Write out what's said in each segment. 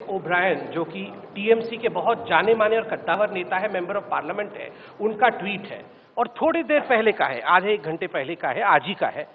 O'Brien, जो कि TMC के बहुत जाने माने और कद्दावर नेता है, मेंबर ऑफ पार्लियामेंट है, उनका ट्वीट है और थोड़ी देर पहले का है, आधे एक घंटे पहले का है, आज ही का है।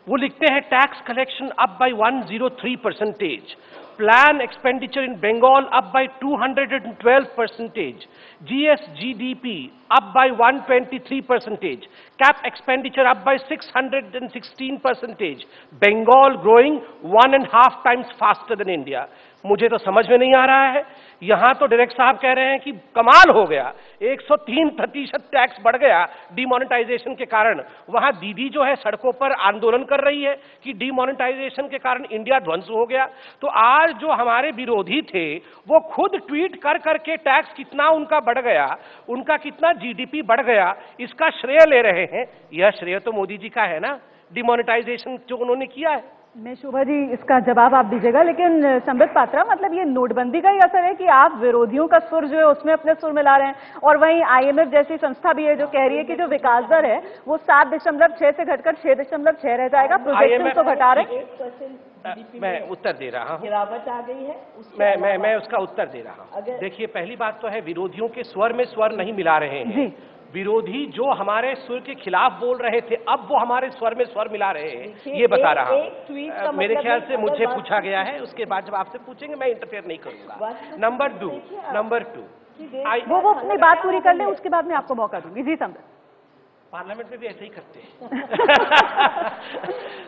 वो लिखते हैं tax collection up by 103%, plan expenditure in Bengal up by 212%, GSGDP up by 123%, cap expenditure up by 616%, Bengal growing 1.5 times faster than India। मुझे तो समझ में नहीं आ रहा है। यहां तो डायरेक्ट साहब कह रहे हैं कि कमाल हो गया, 103% टैक्स बढ़ गया डिमोनेटाइजेशन के कारण। वहां दीदी जो है सड़कों पर आंदोलन कर रही है कि डिमोनेटाइजेशन के कारण इंडिया ध्वंस हो गया। तो आज जो हमारे विरोधी थे वो खुद ट्वीट कर करके टैक्स कितना उनका बढ़ गया, उनका कितना जीडीपी बढ़ गया, इसका श्रेय ले रहे हैं। यह श्रेय तो मोदी जी का है ना, डिमोनेटाइजेशन जो उन्होंने किया है। मैं शोभा जी इसका जवाब आप दीजिएगा, लेकिन संबित पात्रा, मतलब ये नोटबंदी का ही असर है कि आप विरोधियों का सुर जो है उसमें अपने सुर मिला रहे हैं, और वहीं आईएमएफ जैसी संस्था भी है जो कह रही है कि जो विकास दर है वो 7.6 से घटकर 6.6 रह जाएगा, प्रोजेक्शन तो घटा रहे। मैं उत्तर दे रहा हूं, गिरावट आ गई है, मैं उसका उत्तर दे रहा हूं। देखिए, पहली बात तो है विरोधियों के स्वर में स्वर नहीं मिला रहे हैं। विरोधी जो हमारे सुर के खिलाफ बोल रहे थे अब वो हमारे स्वर में स्वर मिला रहे हैं, ये बता रहा हूं। मेरे ख्याल से मुझसे पूछा गया है, उसके बाद जब आपसे पूछेंगे मैं इंटरफेयर नहीं करूंगा। नंबर टू वो अपनी बात पूरी कर ले, उसके बाद मैं आपको मौका दूंगी। जी संबित, पार्लियामेंट में भी ऐसे ही करते हैं।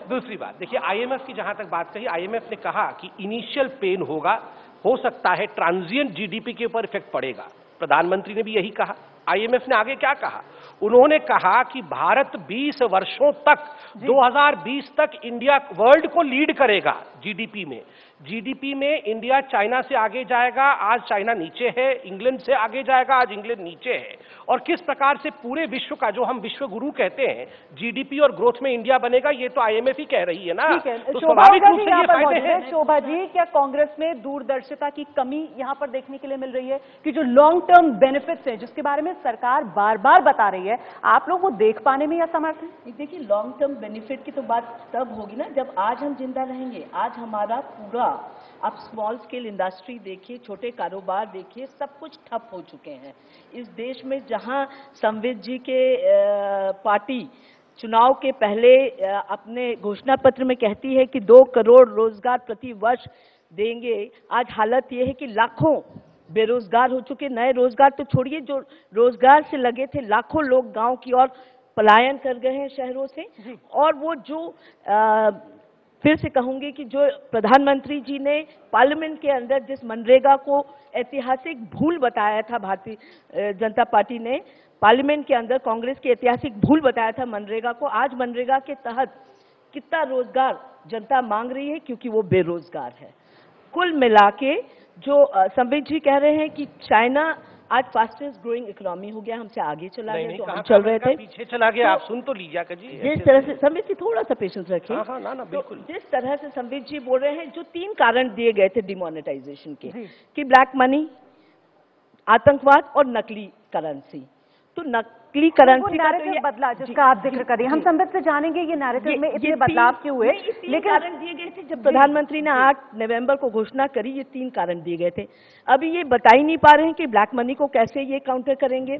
दूसरी बात देखिए, आईएमएफ की जहां तक बात कही, आईएमएफ ने कहा कि इनिशियल पेन होगा, हो सकता है ट्रांजिएंट जीडीपी के ऊपर इफेक्ट पड़ेगा। प्रधानमंत्री ने भी यही कहा। आईएमएफ ने आगे क्या कहा? उन्होंने कहा कि भारत 20 वर्षों तक 2020 तक इंडिया वर्ल्ड को लीड करेगा जीडीपी में। जीडीपी में इंडिया चाइना से आगे जाएगा, आज चाइना नीचे है, इंग्लैंड से आगे जाएगा, आज इंग्लैंड नीचे है। और किस प्रकार से पूरे विश्व का, जो हम विश्व गुरु कहते हैं, जीडीपी और ग्रोथ में इंडिया बनेगा, ये तो आईएमएफ ही कह रही है ना। तो स्वाभाविक रूप से ये फायदे हैं। शोभा जी, क्या कांग्रेस में दूरदर्शिता की कमी यहां पर देखने के लिए मिल रही है कि जो लॉन्ग टर्म बेनिफिट्स हैं जिसके बारे में सरकार बार बार बता रही है, आप लोग वो देख पाने में असमर्थ हैं? देखिए, लॉन्ग टर्म बेनिफिट की तो बात तब होगी ना जब आज हम जिंदा रहेंगे। आज हमारा पूरा, आप स्मॉल स्केल इंडस्ट्री देखिए, छोटे कारोबार देखिए, सब कुछ ठप हो चुके हैं इस देश में। जहां संबित जी के पार्टी चुनाव के पहले अपने घोषणा पत्र में कहती है कि 2 करोड़ रोजगार प्रति वर्ष देंगे, आज हालत यह है कि लाखों बेरोजगार हो चुके। नए रोजगार तो छोड़िए, जो रोजगार से लगे थे लाखों लोग गांव की ओर पलायन कर गए हैं शहरों से। और वो जो फिर से कहूंगी कि जो प्रधानमंत्री जी ने पार्लियामेंट के अंदर जिस मनरेगा को ऐतिहासिक भूल बताया था, भारतीय जनता पार्टी ने पार्लियामेंट के अंदर कांग्रेस की ऐतिहासिक भूल बताया था मनरेगा को, आज मनरेगा के तहत कितना रोजगार जनता मांग रही है, क्योंकि वो बेरोजगार है। कुल मिला के जो संबित जी कह रहे हैं कि चाइना आज फास्टेस्ट ग्रोइंग इकोनॉमी हो गया, हमसे आगे चला गया, तो हम चल रहे थे पीछे चला गया। आप सुन तो लीजिए जी। जिस तरह से संबित जी, थोड़ा सा पेशेंस रखिए। ना, बिल्कुल। तो जिस तरह से संबित जी बोल रहे हैं, जो 3 कारण दिए गए थे डिमोनेटाइजेशन के, कि ब्लैक मनी, आतंकवाद और नकली करेंसी। तो नकली करेंसी का तो ये बदला जिसका आप जिक्र करिए, हम संबित से जानेंगे ये नैरेटिव में इतने बदलाव क्यों हुए। लेकिन कारण दिए गए थे जब प्रधानमंत्री ने 8 नवंबर को घोषणा करी, ये 3 कारण दिए गए थे। अभी ये बता ही नहीं पा रहे हैं कि ब्लैक मनी को कैसे ये काउंटर करेंगे।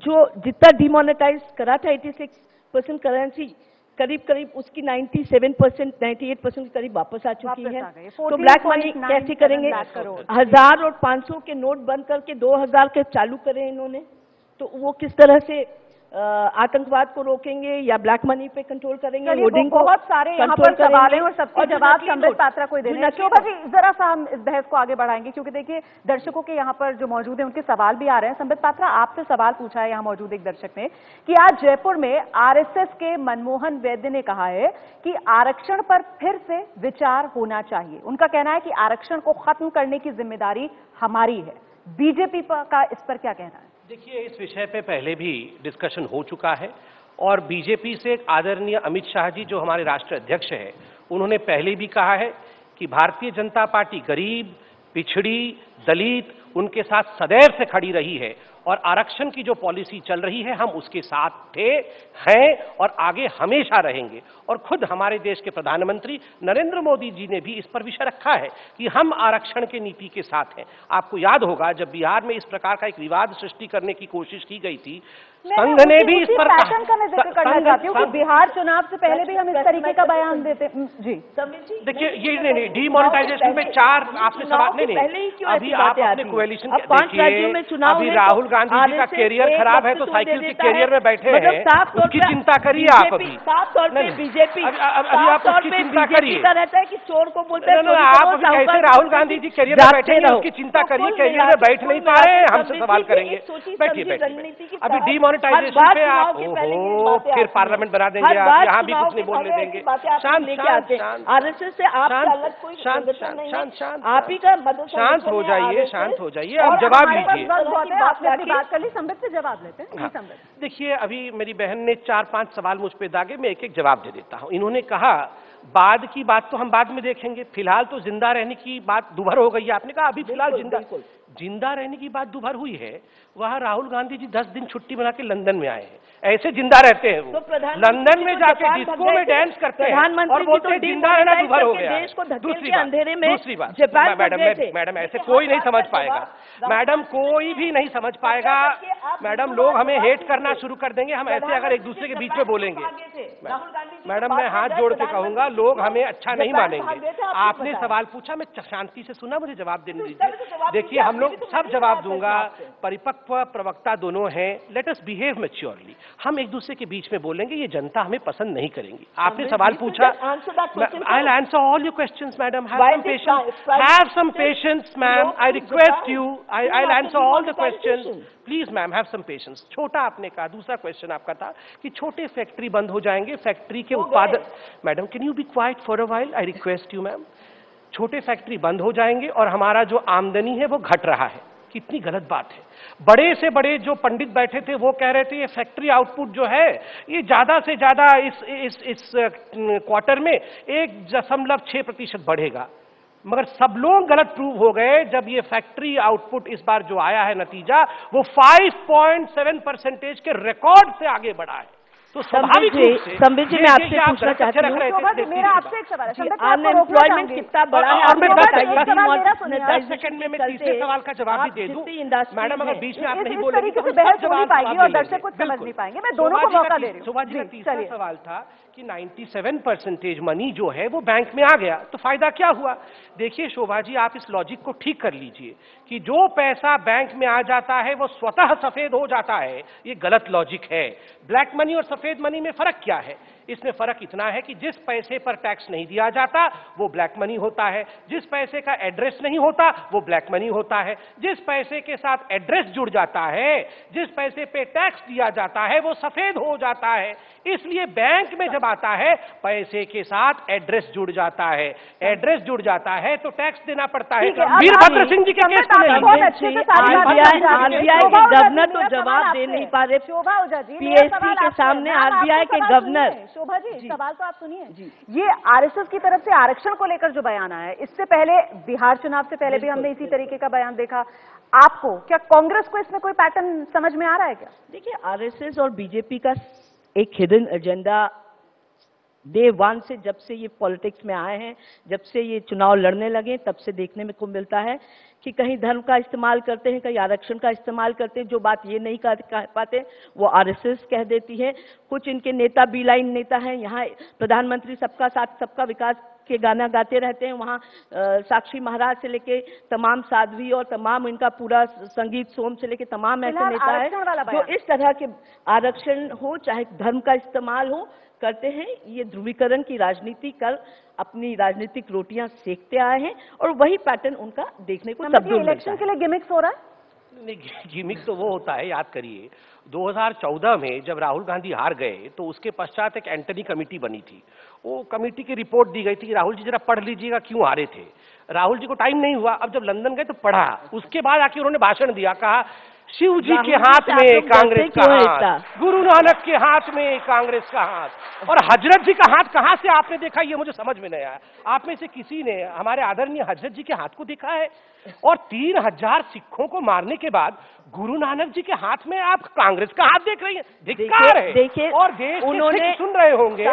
जो जितना डिमोनेटाइज करा था 86% करेंसी, करीब करीब उसकी 97%, 98% के करीब वापस आ चुकी है। तो ब्लैक मनी कैसे करेंगे? 1000 और 500 के नोट बंद करके 2000 के चालू करें इन्होंने, तो वो किस तरह से आतंकवाद को रोकेंगे या ब्लैक मनी पे कंट्रोल करेंगे? लोडिंग को बहुत सारे यहाँ पर सवाल हैं और सबके जवाब संबित पात्रा को देने हैं। शोभा जी, जरा सा हम इस बहस को आगे बढ़ाएंगे, क्योंकि देखिए दर्शकों के यहाँ पर जो मौजूद हैं उनके सवाल भी आ रहे हैं। संबित पात्रा, आपसे सवाल पूछा है यहाँ मौजूद एक दर्शक ने कि आज जयपुर में आरएसएस के मनमोहन वैद्य ने कहा है कि आरक्षण पर फिर से विचार होना चाहिए। उनका कहना है कि आरक्षण को खत्म करने की जिम्मेदारी हमारी है। बीजेपी का इस पर क्या कहना है? देखिए, इस विषय पे पहले भी डिस्कशन हो चुका है और बीजेपी से आदरणीय अमित शाह जी, जो हमारे राष्ट्रीय अध्यक्ष हैं, उन्होंने पहले भी कहा है कि भारतीय जनता पार्टी गरीब, पिछड़ी, दलित, उनके साथ सदैव से खड़ी रही है और आरक्षण की जो पॉलिसी चल रही है हम उसके साथ थे, हैं और आगे हमेशा रहेंगे। और खुद हमारे देश के प्रधानमंत्री नरेंद्र मोदी जी ने भी इस पर विषय रखा है कि हम आरक्षण की नीति के साथ हैं। आपको याद होगा जब बिहार में इस प्रकार का एक विवाद सृष्टि करने की कोशिश की गई थी, संघ ने भी इस पर पैटर्न का मैं जिक्र करना चाहती हूँ कि बिहार चुनाव से पहले भी हम इस तरीके का बयान देते जी। देखिए ये नहीं डीमोनेटाइजेशन में 4 आपने सवाल नहीं अभी आप अपने कोएलिशन देखिए, अभी राहुल गांधी जी का कैरियर खराब है तो साइकिल के कैरियर में बैठे हैं, उसकी चिंता करिए आप। अभी साफ तौर पे बीजेपी अभी आप उसकी चिंता करिए। रहता है कि चोर को बोलते हैं आप अभी कैसे राहुल गांधी जी कैरियर में बैठे हैं उसकी चिंता करिए, कैरियर में बैठ नहीं पा रहे हैं, हमसे सवाल करेंगे। बैठिए अभी डीमोनेटाइजेशन पे आप फिर पार्लियामेंट बना देंगे, आप यहाँ भी कुछ नहीं बोलने देंगे। आरएसएस से आप अलग कोई शांत आप ही का मदद शांत हो जाइए, शांत हो जाइए। अब जवाब लीजिए। आपने बात कर ली, संबित से जवाब लेते हैं। देखिए अभी मेरी बहन ने 4-5 सवाल मुझ पे दागे, मैं एक-एक जवाब दे देता हूँ। इन्होंने कहा बाद की बात तो हम बाद में देखेंगे, फिलहाल तो जिंदा रहने की बात दुभर हो गई है। आपने कहा अभी फिलहाल जिंदा रहने की बात दुभर हुई है। वहां राहुल गांधी जी 10 दिन छुट्टी बना के लंदन में आए हैं, ऐसे जिंदा रहते हैं वो। लंदन में जाके डिस्को में डांस करते हैं और बोलते हैं जिंदा रहना दुभर हो गया। दूसरी बात मैडम ऐसे कोई नहीं समझ पाएगा, मैडम कोई भी नहीं समझ पाएगा। मैडम लोग हमें हेट करना शुरू कर देंगे हम ऐसे अगर एक दूसरे के बीच में बोलेंगे। मैडम मैं हाथ जोड़ के कहूंगा लोग हमें अच्छा नहीं मानेंगे। आपने सवाल पूछा, मैं शांति से सुना, मुझे जवाब देने दीजिए। देखिए हम लोग सब जवाब दूंगा, परिपक्व प्रवक्ता दोनों हैं। Let us behave maturely. हम एक दूसरे के बीच में बोलेंगे, ये जनता हमें पसंद नहीं करेंगी। आपने सवाल पूछा, I will answer all your questions madam, have some patience ma'am, I request you, I will answer all the questions please ma'am, have some patience. छोटा आपने कहा, दूसरा क्वेश्चन आपका था कि छोटे फैक्ट्री बंद हो जाएंगे, फैक्ट्री के उत्पादन। Madam can you be quiet for a while, I request you ma'am. छोटे फैक्ट्री बंद हो जाएंगे और हमारा जो आमदनी है वो घट रहा है। कितनी गलत बात है। बड़े से बड़े जो पंडित बैठे थे वो कह रहे थे ये फैक्ट्री आउटपुट जो है ये ज्यादा से ज्यादा इस क्वार्टर में 1.6% बढ़ेगा, मगर सब लोग गलत प्रूव हो गए जब ये फैक्ट्री आउटपुट इस बार जो आया है नतीजा वो 5.7% के रिकॉर्ड से आगे बढ़ा है। तो स्वाभाविक रूप से संबित जी मैं आपसे पूछना चाहती हूँ, मेरा आपसे एक सवाल है, अनएम्प्लॉयमेंट कितना बड़ा है, और मैं 10 सेकंड में मैं तीसरे सवाल का जवाब भी दे दूं। मैडम अगर बीच में आप नहीं बोलेंगे तो बहस हो नहीं पाएगी और दर्शक कुछ समझ नहीं पाएंगे। मैं दोनों को मौका दे रही हूँ। शोभा जी का तीसरा सवाल था कि 97% मनी जो है वो बैंक में आ गया तो फायदा क्या हुआ। देखिए शोभा जी आप इस लॉजिक को ठीक कर लीजिए कि जो पैसा बैंक में आ जाता है वो स्वतः सफेद हो जाता है, ये गलत लॉजिक है। ब्लैक मनी और सफेद मनी में फर्क क्या है? इसमें फर्क इतना है कि जिस पैसे पर टैक्स नहीं दिया जाता वो ब्लैक मनी होता है, जिस पैसे का एड्रेस नहीं होता वो ब्लैक मनी होता है, जिस पैसे के साथ एड्रेस जुड़ जाता है, जिस पैसे पे टैक्स दिया जाता है वो सफेद हो जाता है। इसलिए बैंक में जब आता है पैसे के साथ एड्रेस जुड़ जाता है, एड्रेस जुड़ जाता है तो टैक्स देना पड़ता है। वीरभद्र सिंह जी के केस आरबीआई के गवर्नर तो जवाब दे नहीं पा रहे। शोभा ओझा जी पीएससी के सामने आरबीआई के गवर्नर। शोभा जी सवाल तो आप सुनिए, ये आरएसएस की तरफ से आरक्षण को लेकर जो बयान आया है, इससे पहले बिहार चुनाव से पहले भी हमने इसी तरीके का बयान देखा। आपको क्या कांग्रेस को इसमें कोई पैटर्न समझ में आ रहा है क्या? देखिए आरएसएस और बीजेपी का एक हिडन एजेंडा डे 1 से, जब से ये पॉलिटिक्स में आए हैं, जब से ये चुनाव लड़ने लगे तब से देखने में को मिलता है कि कहीं धर्म का इस्तेमाल करते हैं, कहीं आरक्षण का इस्तेमाल करते हैं। जो बात ये नहीं कह पाते वो आरएसएस कह देती है। कुछ इनके नेता बी लाइन नेता हैं, यहाँ प्रधानमंत्री सबका साथ सबका विकास के गाना गाते रहते हैं, वहाँ साक्षी महाराज से लेके तमाम साध्वी और तमाम इनका पूरा संगीत सोम से लेके तमाम ऐसे नेता है जो इस तरह के आरक्षण हो चाहे धर्म का इस्तेमाल हो करते हैं। ये ध्रुवीकरण की राजनीति कर अपनी राजनीतिक रोटियां सेकते आए हैं और वही पैटर्न उनका देखने को सब इलेक्शन के लिए गिमिक्स हो रहा है। नहीं, गिमिक तो वो होता है, याद करिए 2014 में जब राहुल गांधी हार गए तो उसके पश्चात एक एंटनी कमेटी बनी थी। वो कमेटी की रिपोर्ट दी गई थी कि राहुल जी जरा पढ़ लीजिएगा क्यों हारे थे। राहुल जी को टाइम नहीं हुआ, अब जब लंदन गए तो पढ़ा, उसके बाद आके उन्होंने भाषण दिया, कहा शिव जी के हाथ में कांग्रेस का हाथ, गुरु नानक के हाथ में कांग्रेस का हाथ, और हजरत जी का हाथ कहां से आपने देखा, ये मुझे समझ में नहीं आया। आप में से किसी ने हमारे आदरणीय हजरत जी के हाथ को देखा है? और 3000 सिखों को मारने के बाद गुरु नानक जी के हाथ में आप कांग्रेस का हाथ देख रही हैं? धिक्कार है। देखिए, और देश उन्होंने के सुन रहे होंगे,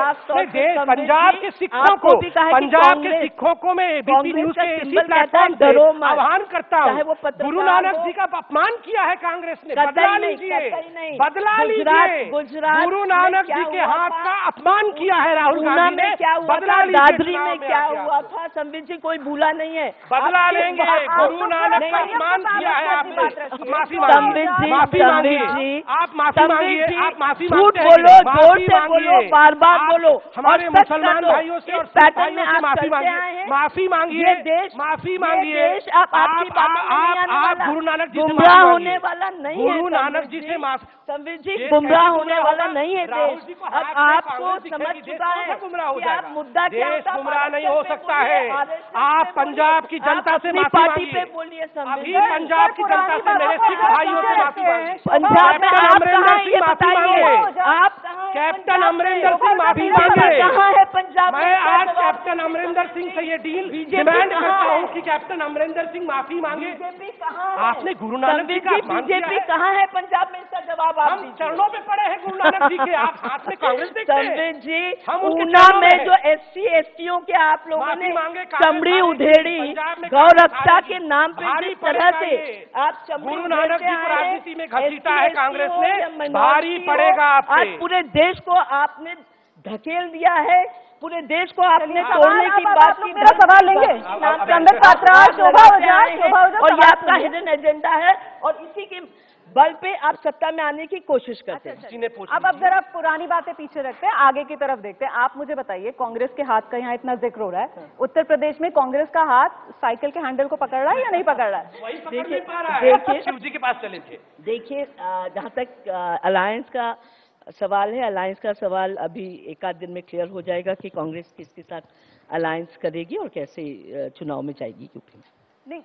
देश पंजाब के सिखों को, पंजाब के सिखों को मैं एबीपी न्यूज के इसी प्लेटफॉर्म से आह्वान करता हूँ, गुरु नानक जी का अपमान किया है कांग्रेस ने, बदला लीजिए, बदला लीजिए। गुरु नानक जी के हाथ का अपमान किया है राहुल गांधी ने, बदला लीजिए। दादरी में क्या हुआ था संबित जी, कोई भूला नहीं है, बदला लेंगे। गुरु नानक का अपमान किया है आपने, माफी मांगिए, माफी मांगिए, आप माफी मांगिए, आप माफी झूठ मांगते बोलो, हैं, जोर से बोलो, बार बार बोलो, हमारे मुसलमान भाइयों से और सिख भाइयों से माफी मांगिए, माफी मांगिए, माफी मांगिए। आप गुरु नानक जी से गुमराह होने वाला नहीं है, गुरु नानक जी से माफी, संबित जी गुमराह होने वाला नहीं है देश। अब आपको समझ चुका है कि आप मुद्दा क्या होता है, गुमराह नहीं हो सकता है। आप पंजाब की जनता से माफी पार्टी पे मांगिए, बोलिए अभी पंजाब की जनता से, मेरे सिख भाइयों से माफी मांगिए। पंजाब में आप कहाँ हैं ये बताइए, आप कैप्टन अमरिंदर सिंह माफी मांगे। कहाँ है पंजाब? मैं आज कैप्टन अमरिंदर सिंह से ये डील डिमांड करता हूँ कि कैप्टन अमरिंदर सिंह माफी मांगे। बीजेपी कहाँ है? आपने गुरु नानक जी का अपमान किया बीजेपी है। कहाँ है पंजाब में? इसका जवाब आप हम दीजिए। चरणों पे पड़े हैं गुरु नानक जी के, आप हाथ में कांग्रेस देखते हैं। संबित जी, हम उनके ऊना चरणों में में जो SC STों के आप लोगों माफी ने मांगे, कांग्रेस चमड़ी हारेगी, उधेड़ी, पंजाब में गौ कांग्रेस रक्षा हारेगी। के नाम पे भारी जिस तरह पड़ेगा से ये। आप चमड़ी गुरु नानक जी को उधेड़ते आए हैं, राजनीति में घसीटा SC है कांग्रेस ST हो ने, या minority भारी हो, पड़ेगा आप पे। आज पूरे देश को आपने धकेल दिया है, पूरे देश को आपने सवाल तोड़ने की आप बात लोग की। मेरा सवाल लेंगे? संबित पात्रा, शोभा ओझा, शोभा ओझा, और ये सवाल आपका सुनिए। हिडन एजेंडा है और इसी के बल पे आप सत्ता में आने की कोशिश करते हैं। किसी ने पूछा अब जरा पुरानी बातें पीछे रखते हैं, आगे की तरफ देखते हैं। आप मुझे बताइए, कांग्रेस के हाथ का यहाँ इतना जिक्र हो रहा है, उत्तर प्रदेश में कांग्रेस का हाथ साइकिल के हैंडल को पकड़ रहा है या नहीं पकड़ रहा है? वही पकड़ नहीं पा रहा है, शिव जी के पास चले थे। देखिए, जहाँ तक अलायंस का सवाल है, अलायंस का सवाल अभी एक आध दिन में क्लियर हो जाएगा कि कांग्रेस किसके साथ अलायंस करेगी और कैसे चुनाव में जाएगी यूपी में। नहीं,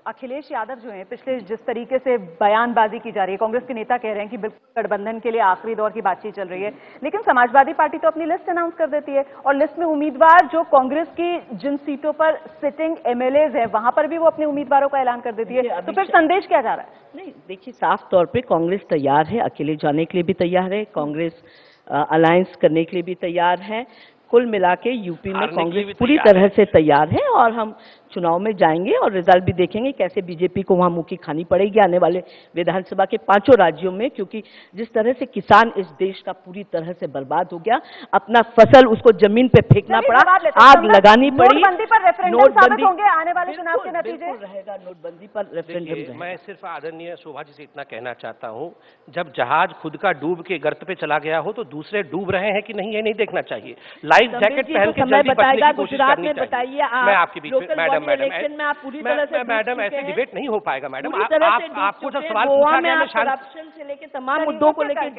अखिलेश यादव जो हैं, पिछले जिस तरीके से बयानबाजी की जा रही है, कांग्रेस के नेता कह रहे हैं कि बिल्कुल गठबंधन के लिए आखिरी दौर की बातचीत चल रही है, लेकिन समाजवादी पार्टी तो अपनी लिस्ट अनाउंस कर देती है और लिस्ट में उम्मीदवार जो कांग्रेस की जिन सीटों पर सिटिंग MLAs है, वहां पर भी वो अपने उम्मीदवारों का ऐलान कर देती है। तो फिर संदेश क्या जा रहा है? नहीं, देखिए, साफ तौर पे कांग्रेस तैयार है, अकेले जाने के लिए भी तैयार है, कांग्रेस अलायंस करने के लिए भी तैयार है। कुल मिला के यूपी में कांग्रेस पूरी तरह से तैयार है और हम चुनाव में जाएंगे और रिजल्ट भी देखेंगे कैसे बीजेपी को वहां मुंह की खानी पड़ेगी आने वाले विधानसभा के 5 राज्यों में, क्योंकि जिस तरह से किसान इस देश का पूरी तरह से बर्बाद हो गया, अपना फसल उसको जमीन पे फेंकना पड़ा, आग लगानी पड़ी। नोटबंदी पर रेफरेंडम साबित होंगे आने वाले चुनाव के नतीजे? रहेगा नोटबंदी पर रेफरेंडम। मैं सिर्फ आदरणीय शोभा जी से इतना कहना चाहता हूं, जब जहाज खुद का डूब के गर्त पे चला गया हो तो दूसरे डूब रहे हैं कि नहीं ये नहीं देखना चाहिए। लाइफ जैकेट पहन के जल्दी बचने की कोशिश करनी चाहिए। मैं आपके बीच में इलेक्शन में आप पूरी तरह से मैडम ऐसे डिबेट नहीं हो पाएगा मैडम। आपको जब सवाल गोवा पूछा में गया, आप करप्शन से लेके तमाम मुद्दों को लेकर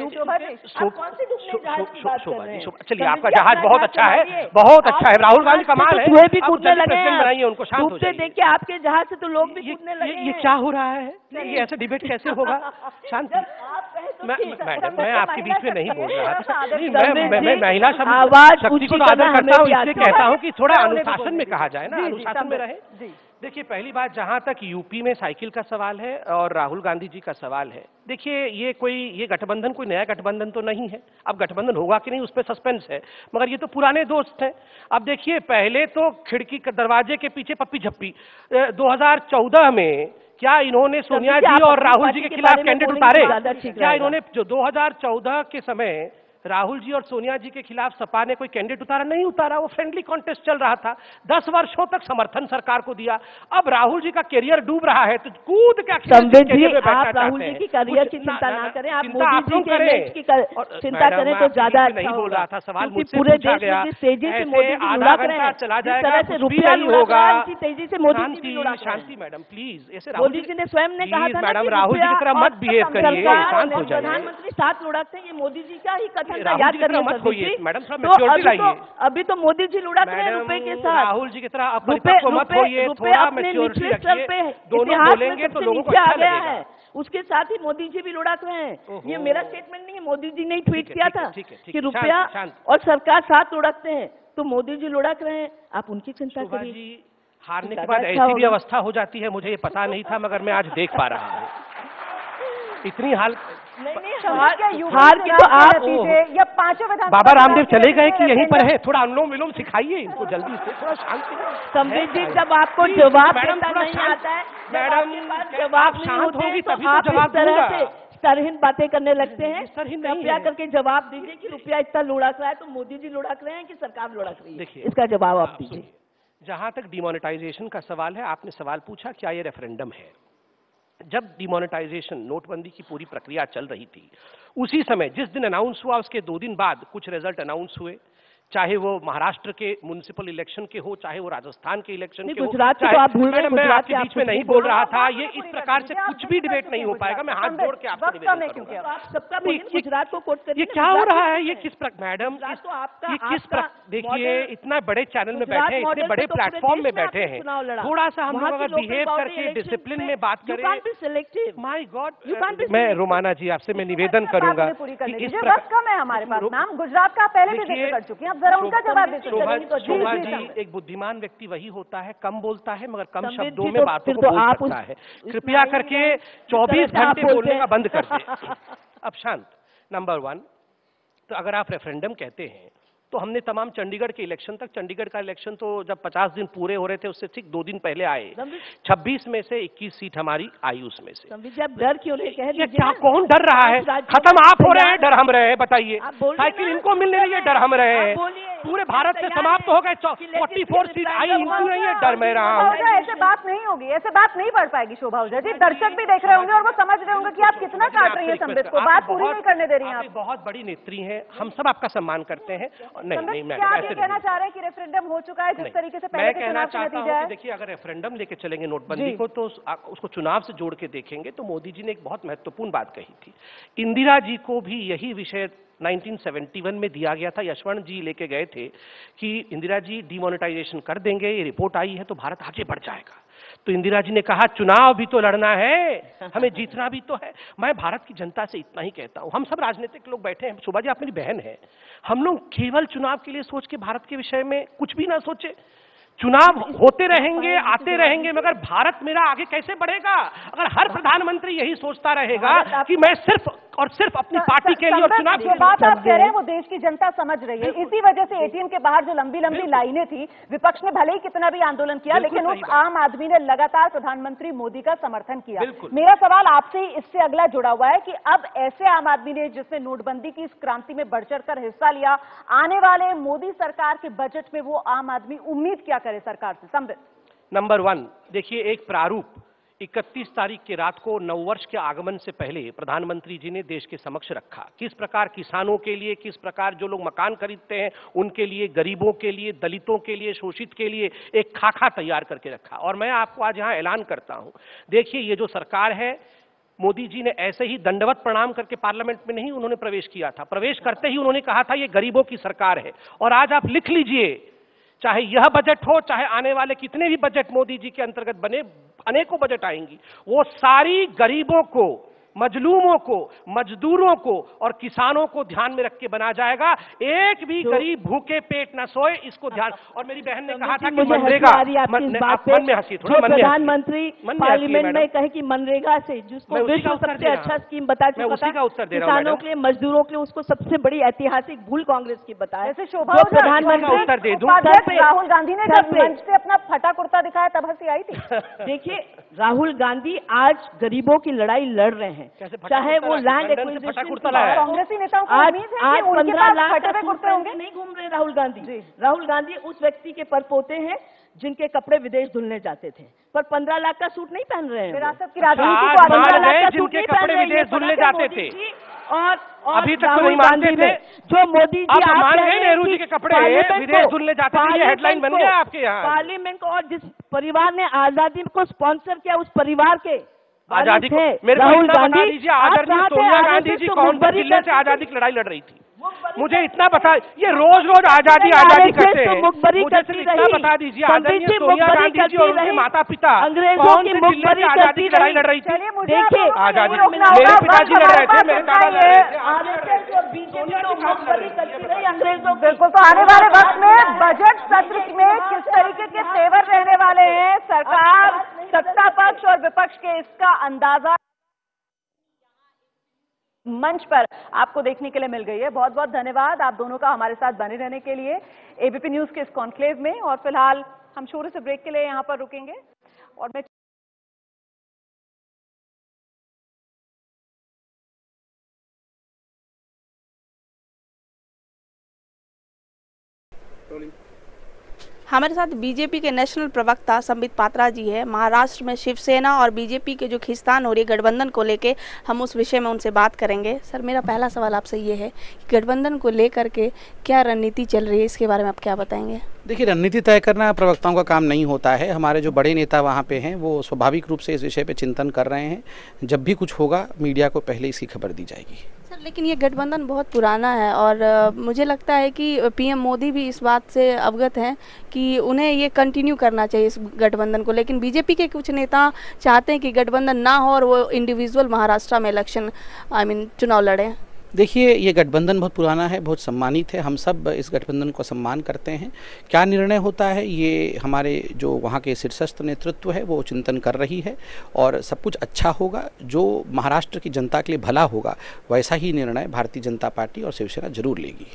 चलिए, आपका जहाज बहुत अच्छा है, बहुत अच्छा है, राहुल गांधी कमाल है, चूहे भी कूदने लगे हैं, बनाइए उनको, शांत हो डूबते जाइए। देख के आपके जहाज से तो लोग भी कूदने लगे हैं। ये क्या हो रहा है? ये ऐसे डिबेट कैसे होगा? शांति। मैडम, मैं आपके बीच में नहीं बोल रहा था। मैं महिला शक्ति को तो आदर करता हूँ, इसलिए कहता हूँ कि थोड़ा अनुशासन में कहा जाए ना, अनुशासन में रहे। देखिए, पहली बात, जहां तक यूपी में साइकिल का सवाल है और राहुल गांधी जी का सवाल है, देखिए ये गठबंधन कोई नया गठबंधन तो नहीं है। अब गठबंधन होगा कि नहीं उस पर सस्पेंस है, मगर ये तो पुराने दोस्त हैं। अब देखिए, पहले तो खिड़की के दरवाजे के पीछे पप्पी झप्पी, 2014 में क्या इन्होंने सोनिया जी और राहुल जी के खिलाफ कैंडिडेट उतारे? क्या इन्होंने जो 2014 के समय राहुल जी और सोनिया जी के खिलाफ सपा ने कोई कैंडिडेट उतारा? नहीं उतारा, वो फ्रेंडली कॉन्टेस्ट चल रहा था। 10 वर्षों तक समर्थन सरकार को दिया। अब राहुल जी का करियर डूब रहा है तो कूद के आप राहुल जी की करियर की चिंता ना करें, आप मोदी जी के इमेज की चिंता करें तो ज्यादा अच्छा नहीं बोल रहा था। सवाल मुझसे पूरे पूछा देश गया, में जिस तेजी से मोदी जी आधा लुढ़क रहे घंटा हैं, चला जिस जाएगा, तरह से कुछ भी रुपया नहीं लुढ़क होगा। रहा है, इसी तेजी से मोदी जी भी लुढ़क रहे हैं। शांति मैडम, प्लीज। ऐसे मोदी जी ने स्वयं ने कहा था ना मैडम, कि राहुल जी की तरह मत बिहेव करिए, शांत हो जाइए। प्रधानमंत्री साथ लुढ़कते हैं, ये मोदी जी का ही कथन था, राहुल याद जी की तरह करिए मत होइए मैडम, थोड़ा तो मैच्योरिटी लाइए। अभी तो मोदी जी लुढ़क रहे हैं रुपए के साथ। राहुल जी की तरह आप परिपक्व मत होइए, थोड़ा मैच्योरिटी रखिए। दोनों बोलेंगे तो लोगों को अच्छा लगेगा। उसके साथ ही मोदी जी भी लुढ़क रहे हैं। ये मेरा स्टेटमेंट नहीं है, मोदी जी ने ही ट्वीट किया था ठीक है, कि रुपया और सरकार साथ लुढ़कते हैं, तो मोदी जी लुढ़क रहे हैं, आप उनकी चिंता करिए। हारने के बाद ऐसी भी अवस्था हो जाती है, मुझे ये पता नहीं था मगर मैं आज देख पा रहा हूँ इतनी हार की तो आप या पांचों विधान बाबा रामदेव चले गए कि यहीं पर है, थोड़ा अनुलोम विलोम सिखाइए इनको जल्दी से, थोड़ा शांति। संबित जी जब आपको जवाब देना नहीं आता है, मैडम जवाब शांत होगी तभी आप तो जवाब तरह दूंगा। से स्तरहीन बातें करने लगते हैं। स्तरहीन नहीं कृपया है। करके जवाब दीजिए कि रुपया इतना लुढ़क रहा है तो मोदी जी लुढ़क रहे हैं कि सरकार लुढ़क रही है? देखिए, इसका जवाब आप दीजिए। जहां तक डिमोनेटाइजेशन का सवाल है, आपने सवाल पूछा क्या ये रेफरेंडम है। जब डिमोनेटाइजेशन नोटबंदी की पूरी प्रक्रिया चल रही थी, उसी समय जिस दिन अनाउंस हुआ उसके 2 दिन बाद कुछ रिजल्ट अनाउंस हुए, चाहे वो महाराष्ट्र के म्युनिसिपल इलेक्शन के हो, चाहे वो राजस्थान के इलेक्शन के हो। गुजरात के तो आप भूल रहे हैं, मैं गुजरात आपके बीच में नहीं बोल रहा था, ये इस प्रकार से कुछ भी डिबेट नहीं हो पाएगा। मैं हाथ जोड़ के आपसे निवेदन करूंगा। आप सबका गुजरात को कोट करिए। ये क्या हो रहा है, ये किस प्रकार, मैडम तो ये किस प्रकार, देखिए इतना बड़े चैनल में बैठे हैं, इतने बड़े प्लेटफॉर्म में बैठे हैं, थोड़ा सा हम लोग अगर बिहेव करके डिसिप्लिन में बात करें। माय गॉड, मैं रोमाना जी आपसे मैं निवेदन करूंगा कि इस प्रकार कम है हमारे पास नाम, गुजरात का पहले भी जिक्र कर चुकी हैं, अब जरा उनका जवाब शोभा जी, एक बुद्धिमान व्यक्ति वही होता है, कम बोलता है मगर कम शब्दों में बातों को बोल सकता है। कृपया करके 24 घंटे बोलने का बंद कर दें। अब शांत। नंबर 1, तो अगर आप रेफरेंडम कहते हैं तो हमने तमाम चंडीगढ़ के इलेक्शन तक, चंडीगढ़ का इलेक्शन तो जब 50 दिन पूरे हो रहे थे उससे ठीक 2 दिन पहले आए, 26 में से 21 सीट हमारी आई उसमें से। डर क्यों नहीं कह ये क्या, कौन डर रहा है? खत्म आप हो रहे हैं, डर हम रहे हैं, बताइए। साइकिल इनको मिलने रही है, डर हम रहे हैं। पूरे भारत से समाप्त हो गए, 44 सीट आई, इनको नहीं है, डर मैं रहा हूँ। ऐसे बात नहीं होगी, ऐसे बात नहीं बढ़ पाएगी शोभा ओझा जी। दर्शक भी देख रहे होंगे और वो समझ रहे होंगे कि आप कितना काट रही है संबित को, बात पूरी नहीं करने दे रही हैं आप। बहुत बड़ी नेत्री हैं, हम सब आपका सम्मान करते हैं। नहीं, क्या आप ये कहना चाह रहे हैं कि रेफरेंडम हो चुका है जिस तरीके से पहले के चुनाव के नतीजे आए? देखिए, अगर रेफरेंडम लेके चलेंगे नोटबंदी को तो उसको चुनाव से जोड़ के देखेंगे तो मोदी जी ने एक बहुत महत्वपूर्ण बात कही थी। इंदिरा जी को भी यही विषय 1971 में दिया गया था, यशवंत जी लेके गए थे कि इंदिरा जी डिमोनेटाइजेशन कर देंगे, ये रिपोर्ट आई है तो भारत आगे बढ़ जाएगा। तो इंदिरा जी ने कहा चुनाव भी तो लड़ना है, हमें जीतना भी तो है। मैं भारत की जनता से इतना ही कहता हूं, हम सब राजनीतिक लोग बैठे हैं, शोभा जी आप मेरी बहन है, हम लोग केवल चुनाव के लिए सोच के भारत के विषय में कुछ भी ना सोचे। चुनाव होते रहेंगे, आते रहेंगे, मगर भारत मेरा आगे कैसे बढ़ेगा अगर हर प्रधानमंत्री यही सोचता रहेगा कि मैं सिर्फ और सिर्फ अपनी पार्टी के लिए और चुनाव जो बात आप कह रहे हैं वो देश की जनता समझ रही है। इसी वजह से एटीएम के बाहर जो लंबी लंबी लाइनें थी, विपक्ष ने भले ही कितना भी आंदोलन किया लेकिन उस आम आदमी ने लगातार प्रधानमंत्री मोदी का समर्थन किया। मेरा सवाल आपसे इससे अगला जुड़ा हुआ है कि अब ऐसे आम आदमी ने जिसने नोटबंदी की इस क्रांति में बढ़ चढ़ कर हिस्सा लिया, आने वाले मोदी सरकार के बजट में वो आम आदमी उम्मीद क्या करे सरकार से? संबित। नंबर 1, देखिए एक प्रारूप 31 तारीख की रात को नववर्ष के आगमन से पहले प्रधानमंत्री जी ने देश के समक्ष रखा। किस प्रकार किसानों के लिए, किस प्रकार जो लोग मकान खरीदते हैं उनके लिए, गरीबों के लिए, दलितों के लिए, शोषित के लिए एक खाका तैयार करके रखा। और मैं आपको आज यहां ऐलान करता हूं, देखिए ये जो सरकार है, मोदी जी ने ऐसे ही दंडवत प्रणाम करके पार्लियामेंट में नहीं उन्होंने प्रवेश किया था। प्रवेश करते ही उन्होंने कहा था ये गरीबों की सरकार है। और आज आप लिख लीजिए, चाहे यह बजट हो, चाहे आने वाले कितने भी बजट मोदी जी के अंतर्गत बने, अनेकों बजट आएंगी, वो सारी गरीबों को, मजलूमों को, मजदूरों को और किसानों को ध्यान में रख के बना जाएगा। एक भी गरीब भूखे पेट न सोए, इसको ध्यान। और मेरी बहन ने कहा था कि मनरेगा, मन में हंसी, थोड़ा प्रधानमंत्री पार्लियामेंट में कहे कि मनरेगा से जिसको विश्व सबसे अच्छा स्कीम बता चुका था, किसानों के लिए, मजदूरों के लिए, उसको सबसे बड़ी ऐतिहासिक भूल कांग्रेस की बताया। प्रधानमंत्री उत्तर दे दूं, राहुल गांधी ने जब मंच से अपना फटा कुर्ता दिखाया तब हंसी आई थी। देखिए, राहुल गांधी आज गरीबों की लड़ाई लड़ रहे हैं, चाहे वो लैंड एक्विजिशन, कांग्रेसी नेताओं को उम्मीद है कि उनके पास फटे कुर्ते होंगे। नहीं घूम रहे राहुल गांधी। राहुल गांधी उस व्यक्ति के परपोते हैं जिनके कपड़े विदेश धुलने जाते थे, पर 15 लाख का सूट नहीं पहन रहे हैं। विरासत की राजनीति को 15 लाख का सूट नहीं पहन रहे हैं, विदेश धुलने जाते थे। और अभी तक तो नहीं मानते थे जो मोदी जी आप मान गए नेहरू जी के कपड़े विदेश धुलने जाते थे, ये हेडलाइन बन गया आपके यहाँ। पार्लियामेंट को, और जिस परिवार ने आजादी को स्पॉन्सर किया उस परिवार के आजादी को, मेरे को इतना बता दीजिए, आदरणीय सोनिया गांधी जी कौन से जिले से आजादी की लड़ाई लड़ रही थी? मुझे इतना बता, ये रोज रोज आजादी आजादी करते हैं, मुखबरी मुझे करती सिर्फ इतना रही। बता दीजिए, पंडित आदरणीय जी सोनिया मुखबरी गांधी जी और करती उनके रही। माता पिता अंग्रेजों कौन की से जिले मुखबरी से आजादी की करती लड़ाई रही। लड़ रही थी? चलिए, मुझे देखिए, आपको आजादी नहीं रोकना मेरे होगा, पिताजी वक्त लड़ रहे थे, हमारे मेरे पास दादा लड़ है। रहे थे, आप आरएसएस और बीजेपी तो मुखबरी करती रही अंग्रेजों की। बिल्कुल, तो आने वाले वक्त में बजट सत्र में किस तरीके के तेवर रहने वाले हैं, सरकार, सत्ता पक्ष और विपक्ष के, इसका अंदाजा मंच पर आपको देखने के लिए मिल गई है। बहुत बहुत धन्यवाद आप दोनों का हमारे साथ बने रहने के लिए एबीपी न्यूज के इस कॉन्क्लेव में। और फिलहाल हम छोटे से ब्रेक के लिए यहां पर रुकेंगे और मैं हमारे साथ बीजेपी के नेशनल प्रवक्ता संबित पात्रा जी है। महाराष्ट्र में शिवसेना और बीजेपी के जो खींचतान हो रही है गठबंधन को लेके, हम उस विषय में उनसे बात करेंगे। सर, मेरा पहला सवाल आपसे ये है कि गठबंधन को लेकर के क्या रणनीति चल रही है, इसके बारे में आप क्या बताएंगे? देखिए, रणनीति तय करना प्रवक्ताओं का काम नहीं होता है। हमारे जो बड़े नेता वहाँ पे हैं वो स्वाभाविक रूप से इस विषय पे चिंतन कर रहे हैं। जब भी कुछ होगा मीडिया को पहले इसकी खबर दी जाएगी। सर, लेकिन ये गठबंधन बहुत पुराना है और मुझे लगता है कि पीएम मोदी भी इस बात से अवगत हैं कि उन्हें ये कंटिन्यू करना चाहिए इस गठबंधन को, लेकिन बीजेपी के कुछ नेता चाहते हैं कि गठबंधन ना हो और वो इंडिविजुअल महाराष्ट्र में इलेक्शन चुनाव लड़े। देखिए, ये गठबंधन बहुत पुराना है, बहुत सम्मानित है। हम सब इस गठबंधन को सम्मान करते हैं। क्या निर्णय होता है ये हमारे जो वहाँ के शीर्षस्थ नेतृत्व है वो चिंतन कर रही है और सब कुछ अच्छा होगा। जो महाराष्ट्र की जनता के लिए भला होगा वैसा ही निर्णय भारतीय जनता पार्टी और शिवसेना जरूर लेगी।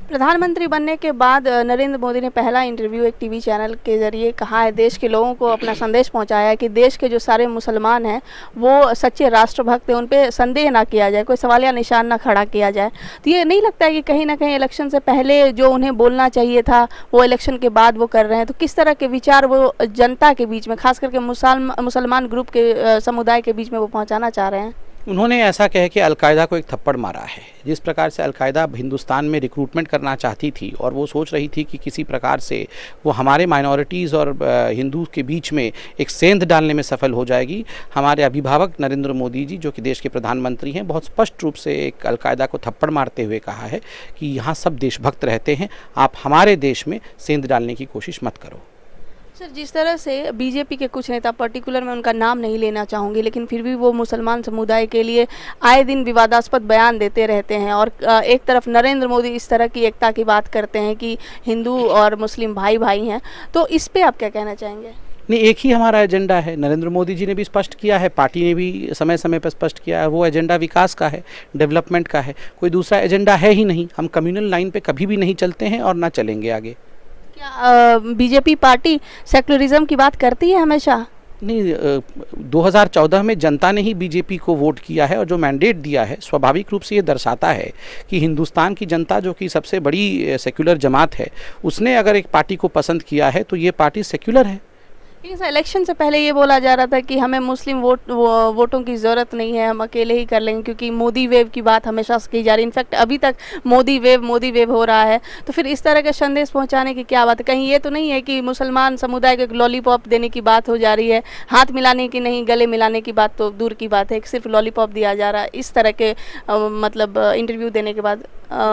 प्रधानमंत्री बनने के बाद नरेंद्र मोदी ने पहला इंटरव्यू एक टीवी चैनल के जरिए कहा है, देश के लोगों को अपना संदेश पहुंचाया है कि देश के जो सारे मुसलमान हैं वो सच्चे राष्ट्रभक्त हैं, उन पे संदेह ना किया जाए, कोई सवालिया निशान ना खड़ा किया जाए। तो ये नहीं लगता है कि कहीं ना कहीं इलेक्शन से पहले जो उन्हें बोलना चाहिए था वो इलेक्शन के बाद वो कर रहे हैं? तो किस तरह के विचार वो जनता के बीच में, खास करके मुसलमान ग्रुप के समुदाय के बीच में वो पहुँचाना चाह रहे हैं? उन्होंने ऐसा कह के अलकायदा को एक थप्पड़ मारा है। जिस प्रकार से अलकायदा हिंदुस्तान में रिक्रूटमेंट करना चाहती थी और वो सोच रही थी कि किसी प्रकार से वो हमारे माइनॉरिटीज़ और हिंदू के बीच में एक सेंध डालने में सफल हो जाएगी, हमारे अभिभावक नरेंद्र मोदी जी जो कि देश के प्रधानमंत्री हैं बहुत स्पष्ट रूप से एक अलकायदा को थप्पड़ मारते हुए कहा है कि यहाँ सब देशभक्त रहते हैं, आप हमारे देश में सेंध डालने की कोशिश मत करो। सर, जिस तरह से बीजेपी के कुछ नेता, पर्टिकुलर मैं उनका नाम नहीं लेना चाहूँगी, लेकिन फिर भी वो मुसलमान समुदाय के लिए आए दिन विवादास्पद बयान देते रहते हैं और एक तरफ नरेंद्र मोदी इस तरह की एकता की बात करते हैं कि हिंदू और मुस्लिम भाई भाई हैं, तो इस पे आप क्या कहना चाहेंगे? नहीं, एक ही हमारा एजेंडा है। नरेंद्र मोदी जी ने भी स्पष्ट किया है, पार्टी ने भी समय समय पर स्पष्ट किया है, वो एजेंडा विकास का है, डेवलपमेंट का है, कोई दूसरा एजेंडा है ही नहीं। हम कम्युनल लाइन पे कभी भी नहीं चलते हैं और ना चलेंगे आगे। क्या बीजेपी पार्टी सेक्युलरिज्म की बात करती है हमेशा? नहीं, 2014 में जनता ने ही बीजेपी को वोट किया है और जो मैंडेट दिया है स्वाभाविक रूप से ये दर्शाता है कि हिंदुस्तान की जनता जो कि सबसे बड़ी सेक्युलर जमात है उसने अगर एक पार्टी को पसंद किया है तो ये पार्टी सेक्युलर है। लेकिन सर, इलेक्शन से पहले ये बोला जा रहा था कि हमें मुस्लिम वोटों की ज़रूरत नहीं है, हम अकेले ही कर लेंगे, क्योंकि मोदी वेव की बात हमेशा से की जा रही है। इनफैक्ट अभी तक मोदी वेव हो रहा है। तो फिर इस तरह का संदेश पहुंचाने की क्या बात है? कहीं ये तो नहीं है कि मुसलमान समुदाय को लॉलीपॉप देने की बात हो जा रही है? हाथ मिलाने की नहीं, गले मिलाने की बात तो दूर की बात है, सिर्फ लॉलीपॉप दिया जा रहा है इस तरह के मतलब इंटरव्यू देने के बाद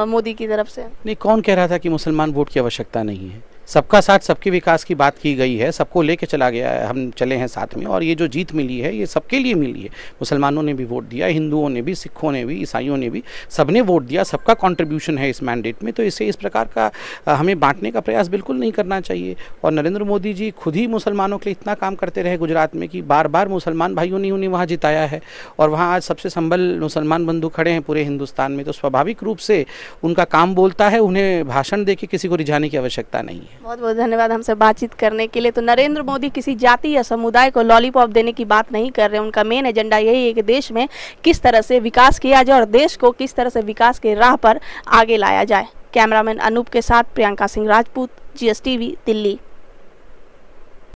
मोदी की तरफ से। नहीं, कौन कह रहा था कि मुसलमान वोट की आवश्यकता नहीं है? सबका साथ सबके विकास की बात की गई है, सबको लेके चला गया है, हम चले हैं साथ में और ये जो जीत मिली है ये सबके लिए मिली है। मुसलमानों ने भी वोट दिया, हिंदुओं ने भी, सिखों ने भी, ईसाइयों ने भी, सबने वोट दिया, सबका कंट्रीब्यूशन है इस मैंडेट में। तो इसे इस प्रकार का हमें बांटने का प्रयास बिल्कुल नहीं करना चाहिए। और नरेंद्र मोदी जी खुद ही मुसलमानों के लिए इतना काम करते रहे गुजरात में कि बार बार मुसलमान भाइयों ने उन्हें वहाँ जिताया है और वहाँ आज सबसे संबल मुसलमान बंधु खड़े हैं पूरे हिंदुस्तान में। तो स्वाभाविक रूप से उनका काम बोलता है, उन्हें भाषण दे के किसी को रिझाने की आवश्यकता नहीं है। बहुत बहुत धन्यवाद हमसे बातचीत करने के लिए। तो नरेंद्र मोदी किसी जाति या समुदाय को लॉलीपॉप देने की बात नहीं कर रहे हैं। उनका मेन एजेंडा यही है कि देश में किस तरह से विकास किया जाए और देश को किस तरह से विकास के राह पर आगे लाया जाए। कैमरामैन अनूप के साथ प्रियंका सिंह राजपूत, GSTV, दिल्ली।